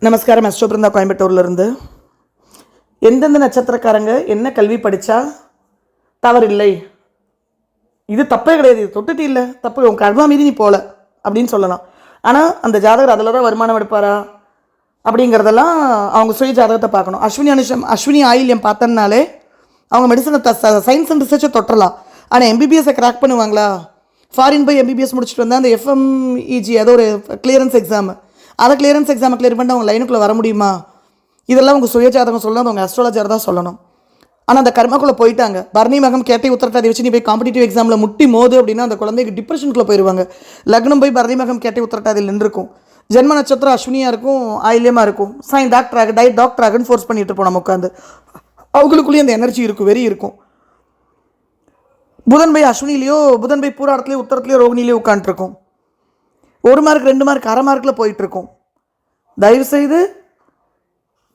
நமஸ்காரம். அஸ்ட்ரோ பிருந்தா கோயம்புத்தூர்லேருந்து. எந்தெந்த நட்சத்திரக்காரங்க என்ன கல்வி படித்தா தவறில்லை, இது தப்பே கிடையாது, இது தொட்டுட்டு இல்லை தப்பு, உன் கர்மா மீறி நீ போகல அப்படின்னு சொல்லலாம். ஆனால் அந்த ஜாதகர் அதில் தான் வருமானம் எடுப்பாரா அப்படிங்கிறதெல்லாம் அவங்க சுய ஜாதகத்தை பார்க்கணும். அஸ்வினி ஆயில்யம் பார்த்தனாலே அவங்க மெடிசனை சயின்ஸ் அண்ட் ரிசர்ச்சை தொட்டலாம். ஆனால் எம்பிபிஎஸ்ஸை கிராக் பண்ணுவாங்களா? ஃபாரின் போய் எம்பிபிஎஸ் முடிச்சுட்டு வந்தால் அந்த எஃப்எம்இஜி ஏதோ ஒரு கிளியரன்ஸ் எக்ஸாம், அதை கிளியரன்ஸ் எக்ஸாமை கிளியர் பண்ணிட்டு அவங்க லைனுக்குள்ளே வர முடியுமா? இதெல்லாம் உங்கள் சுயஜாதகம் சொல்லணும், அது உங்கள் அஸ்ட்ராலஜர் தான் சொல்லணும். ஆனால் அந்த கர்மாக்குள்ளே போயிட்டாங்க. பரணி மகம் கேட்டை உத்தரட்டாதி வச்சு நீ போய் காம்படிட்டிவ் எக்ஸாமில் முட்டி மோது அப்படின்னா அந்த குழந்தைக்கு டிப்ரெஷனுக்குள்ளே போயிடுவாங்க. லக்னம் போய் பரணி மகம் கேட்டை உத்தரட்டாதியில் நின்றுருக்கும். ஜென்ம நட்சத்திரம் அஸ்வினியாக இருக்கும், ஆயில்யமாக இருக்கும். சைன் டாக்டராகன்னு ஃபோர்ஸ் பண்ணிட்டு இருப்போம் நம்ம உட்காந்து. அவங்களுக்குள்ளேயும் அந்த எனர்ஜி இருக்கும், வெறி இருக்கும். புதன் போய் அஸ்வினிலேயோ புதன் போய் பூராடத்துலேயோ உத்தரத்துலேயோ ரோகிணிலேயோ உட்காந்துருக்கும். 1 மார்க் 2 மார்க் அரை மார்க்கில் போயிட்டுருக்கும். தயவுசெய்து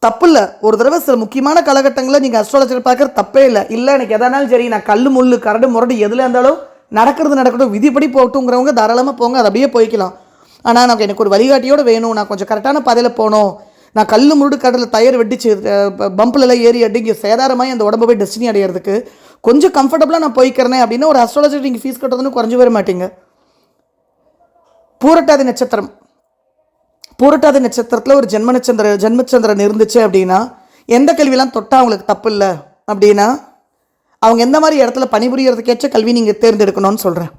தப்பு இல்லை. ஒரு தடவை சில முக்கியமான காலகட்டங்களில் நீங்கள் அஸ்ட்ராலஜர் பார்க்குற தப்பே இல்லை. எனக்கு எதானாலும் சரி, நான் கல் முள் கரடு முரடு எதில் இருந்தாலும் நடக்கட்டும், விதிப்படி போகட்டுங்கிறவங்க தாராளமாக போங்க, அது அப்படியே போய்க்கலாம். ஆனால் எனக்கு ஒரு வழிகாட்டியோடு வேணும், நான் கொஞ்சம் கரெக்டான பாதையில் போகணும், நான் கல் முருடு கடலில் டயர் வெட்டிச்சு பம்பிலெல்லாம் ஏறி அடிங்க சேதாரமாகி அந்த உடம்பு போய் டெஸ்டினி அடையிறதுக்கு கொஞ்சம் கம்ஃபர்டபுளாக நான் போய்க்கிறேன் அப்படின்னா ஒரு அஸ்ட்ராலஜர் நீங்கள் ஃபீஸ் கட்டுறதுன்னு குறைஞ்சி வர மாட்டீங்க. பூரட்டாதி நட்சத்திரம், பூரட்டாதி நட்சத்திரத்தில் ஒரு ஜென்மச்சந்திரன் இருந்துச்சு அப்படின்னா எந்த கல்வியெல்லாம் தொட்டால் அவங்களுக்கு தப்பு இல்லை அப்படின்னா அவங்க எந்த மாதிரி இடத்துல பணிபுரியறதுக்கேற்ற கல்வி நீங்கள் தேர்ந்தெடுக்கணும்னு சொல்கிறேன்.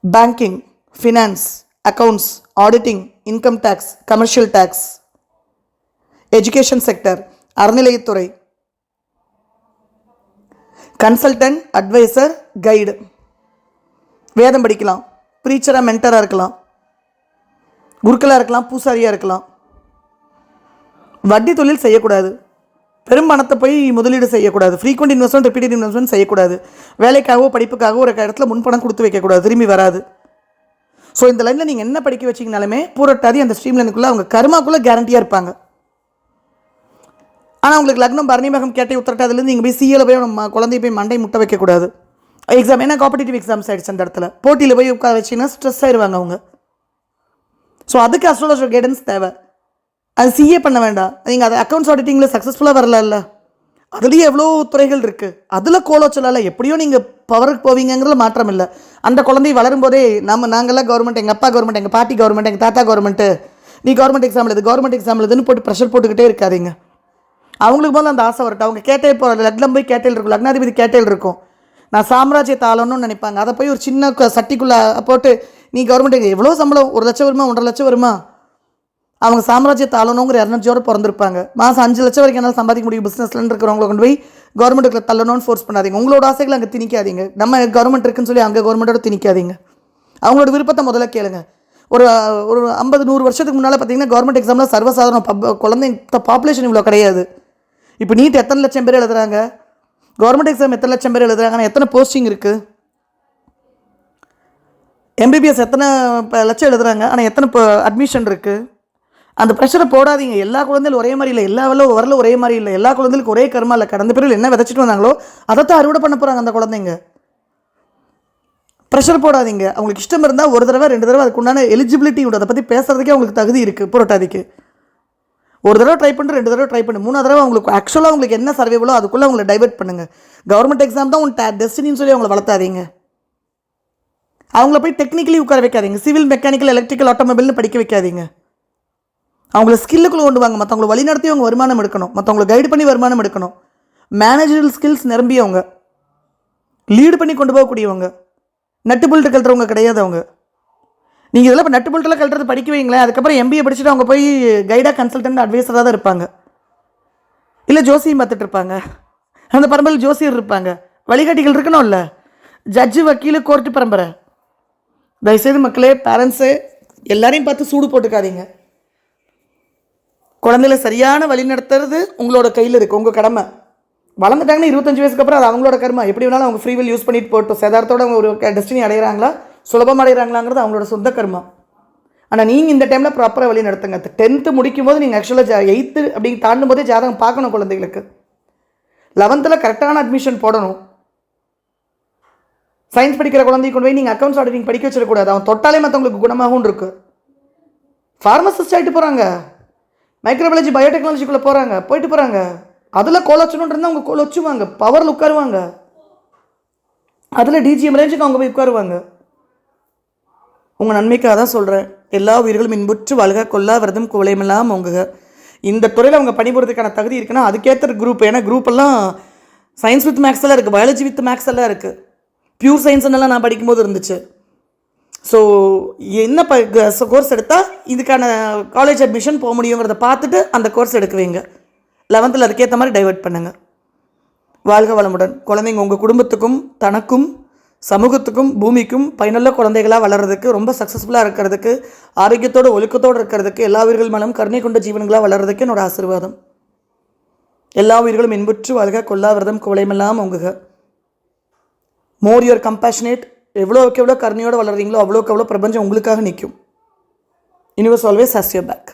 Banking, finance, accounts, auditing, income tax, commercial tax, education sector, அறநிலையத்துறை, கன்சல்டன்ட், அட்வைசர், கைடு, வேதம் படிக்கலாம், ப்ரீச்சராக மென்டராக இருக்கலாம், குருக்களாக இருக்கலாம், பூசாரியாக இருக்கலாம். வட்டி தொழில் செய்யக்கூடாது, பெரும் பணத்தை போய் முதலீடு செய்யக்கூடாது, ஃப்ரீக்வெண்ட் இன்வெஸ்ட்மெண்ட், ரிப்பீட்டட் இன்வெஸ்ட்மெண்ட் செய்யக்கூடாது, வேலைக்காகவோ படிப்புக்காகவோ ஒரு இடத்துல முன்பணம் கொடுத்து வைக்கக்கூடாது, திரும்பி வராது. ஸோ இந்த லைனில் நீங்கள் என்ன படிக்க வச்சிங்கனாலுமே பூரட்டாதி அந்த ஸ்ட்ரீம் லைனுக்குள்ளே அவங்க கர்மாக்குள்ளே கேரண்டியாக இருப்பாங்க. ஆனால் உங்களுக்கு லக்னம் பரணிமகம் கேட்டை உத்தரட்டாதுலேருந்து நீங்கள் போய் சிஏல போய் குழந்தைய போய் மண்டை முட்டை வைக்கக்கூடாது. எக்ஸாம் ஏன்னா காம்படிட்டிவ் எக்ஸாம்ஸ் ஆகிடுச்சு, அந்த இடத்துல போட்டியில் போய் உட்கார வச்சிங்கன்னா ஸ்ட்ரெஸ் ஆயிடுவாங்க அவங்க. ஸோ அதுக்கு அஸ்ட்ராலஜர் கைடன்ஸ் தேவை. அது சிஏ பண்ண வேண்டாம், நீங்கள் அது அக்கௌண்ட்ஸ் ஆடிட்டிங்கில் சக்ஸஸ்ஃபுல்லாக வரல, அதுலேயும் எவ்வளோ துறைகள் இருக்குது, அதில் கோலோச்சலால் எப்படியோ நீங்கள் பவருக்கு போவீங்கிறதுல மாற்றம் இல்லை. அந்த குழந்தை வளரும்போதே நாங்கள்லாம் கவர்மெண்ட், எங்கள் அப்பா கவர்மெண்ட், எங்கள் பாட்டி கவர்மெண்ட், எங்கள் தாத்தா கவர்மெண்ட்டு, நீ கவர்மெண்ட் எக்ஸாம் எழுதுன்னு போட்டு ப்ரெஷர் போட்டுக்கிட்டே இருக்காதீங்க. அவங்களுக்கு போது அந்த ஆசை வரட்டும். அவங்க கேட்டே போகிற லக்னம் போய் கேட்டையில் இருக்கும், லக்னாதிபதி கேட்டையில் இருக்கும், நான் சாம்ராஜ்யத்தை ஆளணும்னு நினைப்பாங்க. அதை போய் ஒரு சின்ன சட்டிக்குள்ளே போட்டு நீ கவர்மெண்ட் எவ்வளோ சம்பளம், 1 லட்சம் வருமா, 1.5 லட்சம் வருமா, அவங்க சாம்ராஜ்யத்தை ஆளணுங்கிற எனர்ஜியோடு பிறந்திருப்பாங்க. மாதம் 5 லட்சம் வரைக்கும் என்னால் சம்பாதிக்க முடியும் பிஸ்னஸ்லன்னு இருக்கிறவங்களை கொண்டு போய் கவர்மெண்ட்டுக்குள்ள தள்ளணும்னு ஃபோர்ஸ் பண்ணாதீங்க. உங்களோட ஆசைகளை அங்கே திணிக்காதீங்க. நம்ம கவர்மெண்ட் இருக்குன்னு சொல்லி அங்கே கவர்மெண்ட்டோட திணிக்காதீங்க. அவங்களோட விருப்பத்தை முதல்ல கேளுங்க. ஒரு 50-100 வருஷத்துக்கு முன்னால் பார்த்தீங்கன்னா கவர்மெண்ட் எக்ஸாமில் சர்வசாதாரண குழந்தைங்க பாப்புலேஷன் இவ்வளோ கிடையாது. இப்போ நீட் எத்தனை லட்சம் பேர் எழுதுறாங்க, கவர்மெண்ட் எக்ஸாம் எத்தனை லட்சம் பேர் எழுதுறாங்க, ஆனால் எத்தனை போஸ்டிங் இருக்குது, எம்பிபிஎஸ் எத்தனை லட்சம் எழுதுறாங்க, ஆனால் எத்தனை அட்மிஷன் இருக்குது. அந்த ப்ரெஷரை போடாதீங்க. எல்லா குழந்தைகளும் ஒரே மாதிரி இல்லை, எல்லா வரலும் ஒரே மாதிரி இல்லை, எல்லா குழந்தைகளுக்கும் ஒரே கர்மா இல்லை. கடந்த பிறகு என்ன விதைச்சிட்டு வந்தாங்களோ அதைத்தான் அறுவடை பண்ண போகிறாங்க அந்த குழந்தைங்க. ப்ரெஷர் போடாதீங்க. அவங்களுக்கு இஷ்டம் இருந்தால் 1 தடவை 2 தடவை அதுக்குண்டான எலிஜிபிலிட்டி உண்டு, அதை பற்றி பேசுகிறதுக்கே அவங்களுக்கு தகுதி இருக்குது. புரட்டாதிக்கு 1 தடவை ட்ரை பண்ணி, 2 தடவை ட்ரை பண்ணி, 3 தடவை அவங்களுக்கு ஆக்சுவலாக அவங்களுக்கு என்ன சர்வேவலோ அதுக்குள்ளே அவங்களை டைவெர்ட் பண்ணுங்கள். கவர்மெண்ட் எக்ஸாம் தான் உன் டெஸ்டினின்னு சொல்லி அவங்களை வளர்த்தாதீங்க. அவங்கள போய் டெக்னிக்கலி உட்கார வைக்காதீங்க. சிவில், மெக்கானிக்கல், எலக்ட்ரிக்கல், ஆட்டோமொபைல்னு படிக்க வைக்காதீங்க. அவங்கள ஸ்கில்லுக்குள்ளே கொண்டு வாங்க. மற்றவங்களை வழிநடத்தி அவங்க வருமானம் எடுக்கணும், மற்றவங்களை கைடு பண்ணி வருமானம் எடுக்கணும். மேனேஜரல் ஸ்கில்ஸ் நிரம்பியவங்க, லீடு பண்ணி கொண்டு போகக்கூடியவங்க, நட்டு போல்ட்டு கழட்டுறவங்க கிடையாது அவங்க. நீங்கள் இதெல்லாம் இப்போ நட்டு போல்ட்டெல்லாம் கழட்டுறது படிக்க வைங்களேன். அதுக்கப்புறம் எம்பிஏ படிச்சுட்டு அவங்க போய் கைடாக, கன்சல்டன்ட், அட்வைஸராக தான் இருப்பாங்க. இல்லை ஜோசியம் பார்த்துட்டு இருப்பாங்க, அந்த பரம்பரையில் ஜோசியர் இருப்பாங்க, வழிகாட்டிகள் இருக்கணும். இல்லை ஜட்ஜு, வக்கீல், கோர்ட்டு பரம்பரை. தயவுசெய்து மக்களே, பேரண்ட்ஸு எல்லாரையும் பார்த்து சூடு போட்டுக்காதீங்க. குழந்தைகளை சரியான வழி நடத்துறது உங்களோட கையில் இருக்குது, உங்கள் கடமை. வளர்ந்துட்டாங்கன்னா 25 வயசுக்கு அப்புறம் அது அவங்களோட கர்மா. எப்படி வேணாலும் அவங்க ஃப்ரீவில் யூஸ் பண்ணிட்டு போட்டோம். சேதாரத்தோடு அவங்க ஒரு டெஸ்டினி அடைகிறாங்களா, சுலபமாக அடைகிறாங்களாங்கிறது அவங்களோட சொந்த கர்மா. ஆனால் நீங்கள் இந்த டைமில் ப்ராப்பராக வழி நடத்துங்க. 10th முடிக்கும் போது நீங்கள் ஆக்சுவலாக 8th அப்படி தாண்டும் போதே ஜாதகம் பார்க்கணும் குழந்தைகளுக்கு. 11th கரெக்டான அட்மிஷன் போடணும். சயின்ஸ் படிக்கிற குழந்தைக்கு கொண்டு போய் நீங்கள் அக்கௌண்ட்ஸ் ஆடிட்டிங் படிக்க வச்சிடக்கூடாது. அவன் தொட்டாலே மற்றவங்களுக்கு குணமாகவும் இருக்குது. ஃபார்மசிஸ்ட் ஆகிட்டு போகிறாங்க, மைக்ரோபயாலஜி பயோடெக்னாலஜிக்குள்ளே போகிறாங்க. அதில் கோலச்சணுன்னு இருந்தால் அவங்க கோலச்சுவாங்க, பவரில் உட்காருவாங்க. அதில் டிஜிஎம் ரேஞ்சுக்கு அவங்க போய் உட்காருவாங்க. உங்கள் நன்மைக்காக தான் சொல்கிறேன். எல்லா உயிர்களும் இன்புற்று வாழ்க, கொல்லா விரதம் குவளையமெல்லாம் ஓங்குக. இந்த துறையில் அவங்க பணிபுறதுக்கான தகுதி இருக்குன்னா அதுக்கேற்ற குரூப். ஏன்னா குரூப் எல்லாம் சயின்ஸ் வித் மேக்ஸ் எல்லாம் இருக்குது, பயாலஜி வித் மேக்ஸ் எல்லாம் இருக்குது, பியூர் சயின்ஸ்னெல்லாம் நான் படிக்கும்போது இருந்துச்சு. ஸோ என்ன கோர்ஸ் எடுத்தால் இதுக்கான காலேஜ் அட்மிஷன் போக முடியுங்கிறத பார்த்துட்டு அந்த கோர்ஸ் எடுக்குவீங்க. 11th அதுக்கேற்ற மாதிரி டைவெர்ட் பண்ணுங்கள். வாழ்க வளமுடன். குழந்தைங்க உங்கள் குடும்பத்துக்கும் தனக்கும் சமூகத்துக்கும் பூமிக்கும் பயனுள்ள குழந்தைகளாக வளர்கிறதுக்கு, ரொம்ப சக்ஸஸ்ஃபுல்லாக இருக்கிறதுக்கு, ஆரோக்கியத்தோடு ஒழுக்கத்தோடு இருக்கிறதுக்கு, எல்லா உயிர்கள் மேலும் கருணை கொண்ட ஜீவன்களாக வளர்கிறதுக்கு என்னோட ஆசீர்வாதம். எல்லா உயிர்களும் இன்புற்று வாழ்க, கொல்லா விரதம் குவளையமெல்லாம் ஓங்குக. More your compassionate. எவ்வளோக்கு எவ்வளோ கருணையோடு வளர்றீங்களோ அவ்வளோக்கு எவ்வளோ பிரபஞ்சம் உங்களுக்காக நிற்கும். Universe always has your back.